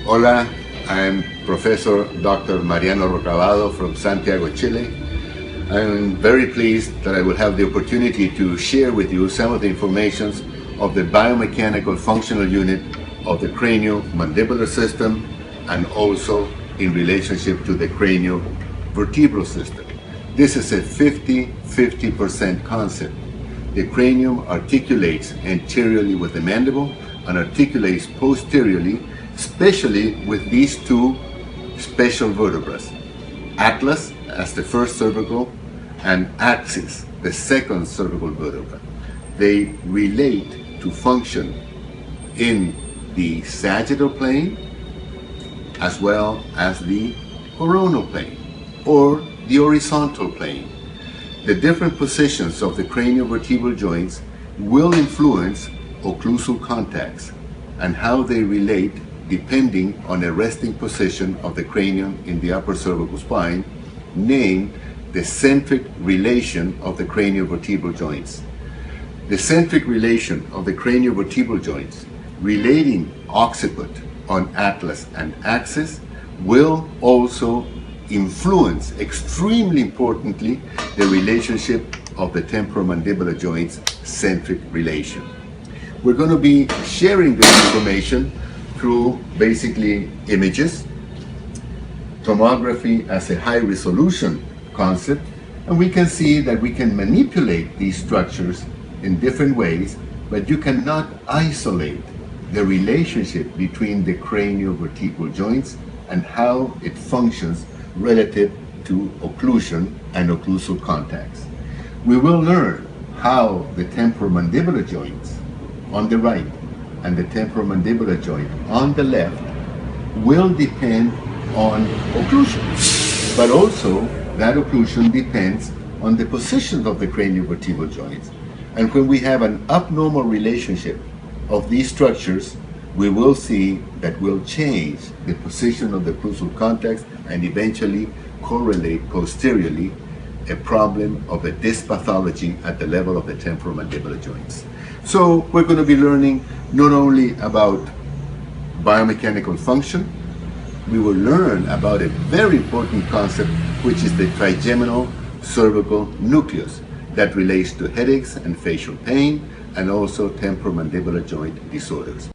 Hola, I'm Professor Dr. Mariano Rocabado from Santiago, Chile. I'm very pleased that I will have the opportunity to share with you some of the information of the biomechanical functional unit of the craniomandibular system and also in relationship to the craniovertebral system. This is a 50-50% concept. The cranium articulates anteriorly with the mandible and articulates posteriorly, especially with these two special vertebrae, atlas as the first cervical and axis, the second cervical vertebra. They relate to function in the sagittal plane as well as the coronal plane or the horizontal plane. The different positions of the craniovertebral joints will influence occlusal contacts and how they relate depending on a resting position of the cranium in the upper cervical spine, named the centric relation of the craniovertebral joints. The centric relation of the craniovertebral joints relating occiput on atlas and axis will also influence, extremely importantly, the relationship of the temporomandibular joints centric relation. We're going to be sharing this information through basically images, tomography as a high resolution concept, and we can see that we can manipulate these structures in different ways, but you cannot isolate the relationship between the craniovertebral joints and how it functions relative to occlusion and occlusal contacts. We will learn how the temporomandibular joints on the right and the temporomandibular joint on the left will depend on occlusion, but also that occlusion depends on the position of the craniovertebral joints. And when we have an abnormal relationship of these structures, we will see that will change the position of the occlusal contacts and eventually correlate posteriorly a problem of a dyspathology at the level of the temporomandibular joints. So we're going to be learning not only about biomechanical function, we will learn about a very important concept, which is the trigeminal cervical nucleus that relates to headaches and facial pain and also temporomandibular joint disorders.